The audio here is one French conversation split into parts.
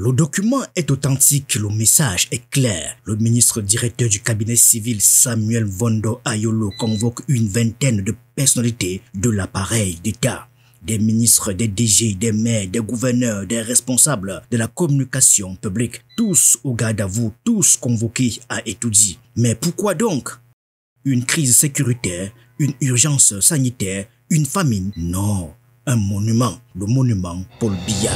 Le document est authentique, le message est clair. Le ministre directeur du cabinet civil Samuel Vondo Ayolo convoque une vingtaine de personnalités de l'appareil d'État. Des ministres, des DG, des maires, des gouverneurs, des responsables de la communication publique, tous au garde à vous, tous convoqués à étudier. Mais pourquoi donc? Une crise sécuritaire, une urgence sanitaire, une famine? Non, un monument, le monument Paul Biya.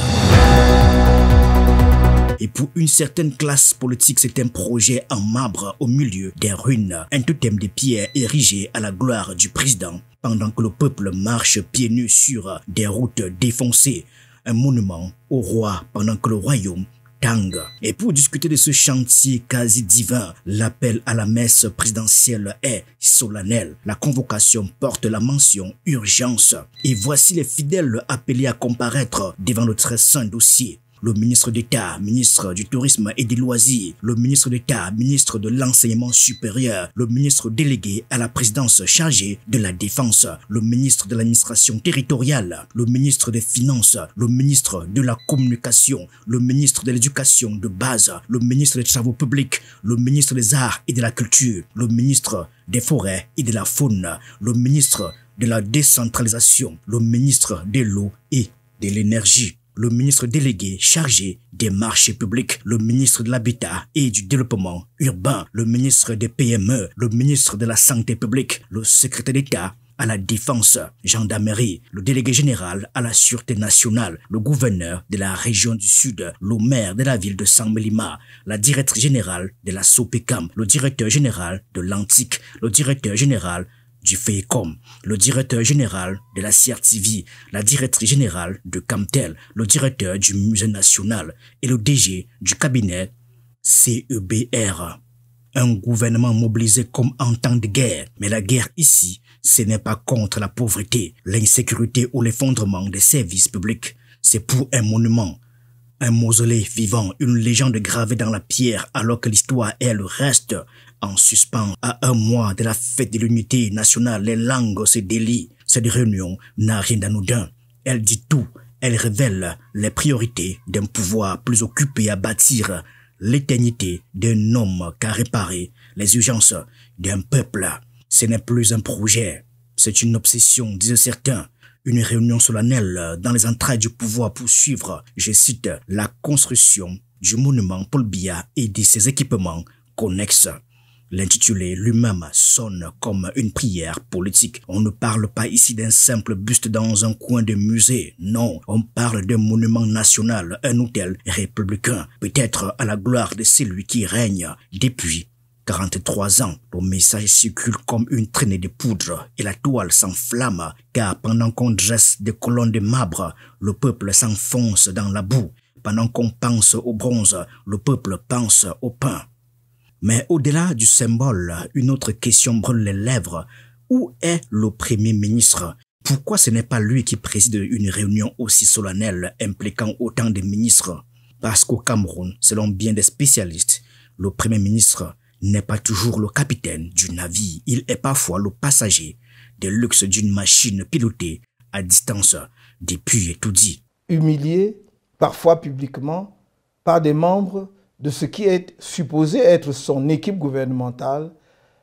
Et pour une certaine classe politique, c'est un projet en marbre au milieu des ruines, un totem de pierre érigé à la gloire du président, pendant que le peuple marche pieds nus sur des routes défoncées, un monument au roi pendant que le royaume tangue. Et pour discuter de ce chantier quasi divin, l'appel à la messe présidentielle est solennel. La convocation porte la mention urgence. Et voici les fidèles appelés à comparaître devant le très saint dossier. Le ministre d'État, ministre du Tourisme et des Loisirs, le ministre d'État, ministre de l'Enseignement supérieur, le ministre délégué à la présidence chargé de la Défense, le ministre de l'Administration territoriale, le ministre des Finances, le ministre de la Communication, le ministre de l'Éducation de base, le ministre des Travaux publics, le ministre des Arts et de la Culture, le ministre des Forêts et de la Faune, le ministre de la Décentralisation, le ministre de l'Eau et de l'Énergie, le ministre délégué chargé des marchés publics, le ministre de l'Habitat et du Développement urbain, le ministre des PME, le ministre de la Santé publique, le secrétaire d'État à la Défense, Gendarmerie, le délégué général à la Sûreté nationale, le gouverneur de la région du Sud, le maire de la ville de Saint-Mélima, la directrice générale de la SOPECAM, le directeur général de l'Antique, le directeur général du FEICOM, le directeur général de la CRTV, la directrice générale de Camtel, le directeur du Musée national et le DG du cabinet CEBR. Un gouvernement mobilisé comme en temps de guerre. Mais la guerre ici, ce n'est pas contre la pauvreté, l'insécurité ou l'effondrement des services publics. C'est pour un monument. Un mausolée vivant, une légende gravée dans la pierre alors que l'histoire, elle, reste en suspens. À un mois de la fête de l'unité nationale, les langues se délient. Cette réunion n'a rien d'anodin. Elle dit tout. Elle révèle les priorités d'un pouvoir plus occupé à bâtir l'éternité d'un homme qu'à réparer les urgences d'un peuple. Ce n'est plus un projet. C'est une obsession, disent certains. Une réunion solennelle dans les entrailles du pouvoir pour suivre, je cite, la construction du monument Paul Biya et de ses équipements connexes. L'intitulé lui-même sonne comme une prière politique. On ne parle pas ici d'un simple buste dans un coin de musée. Non, on parle d'un monument national, un hôtel républicain, peut-être à la gloire de celui qui règne depuis 43 ans. Le message circule comme une traînée de poudre et la toile s'enflamme car pendant qu'on dresse des colonnes de marbre, le peuple s'enfonce dans la boue. Pendant qu'on pense au bronze, le peuple pense au pain. Mais au-delà du symbole, une autre question brûle les lèvres. Où est le Premier ministre? Pourquoi ce n'est pas lui qui préside une réunion aussi solennelle impliquant autant de ministres? Parce qu'au Cameroun, selon bien des spécialistes, le Premier ministre n'est pas toujours le capitaine du navire. Il est parfois le passager de luxe d'une machine pilotée à distance depuis étourdie. Humilié, parfois publiquement, par des membres de ce qui est supposé être son équipe gouvernementale,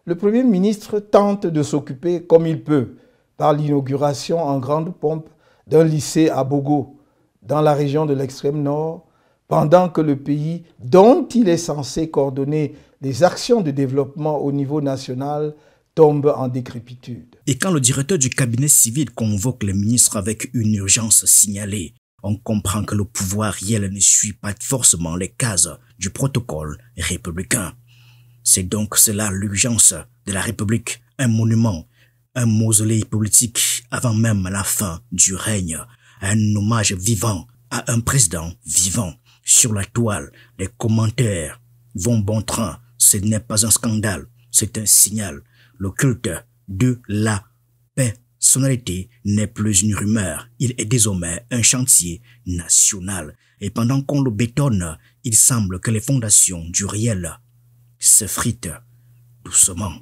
le Premier ministre tente de s'occuper comme il peut par l'inauguration en grande pompe d'un lycée à Bogo, dans la région de l'extrême nord, pendant que le pays, dont il est censé coordonner les actions de développement au niveau national, tombe en décrépitude. Et quand le directeur du cabinet civil convoque les ministres avec une urgence signalée, on comprend que le pouvoir réel ne suit pas forcément les cases du protocole républicain. C'est donc cela l'urgence de la République, un monument, un mausolée politique avant même la fin du règne, un hommage vivant à un président vivant. Sur la toile, les commentaires vont bon train. Ce n'est pas un scandale, c'est un signal. Le culte de la personnalité n'est plus une rumeur, il est désormais un chantier national. Et pendant qu'on le bétonne, il semble que les fondations du réel s'effritent doucement.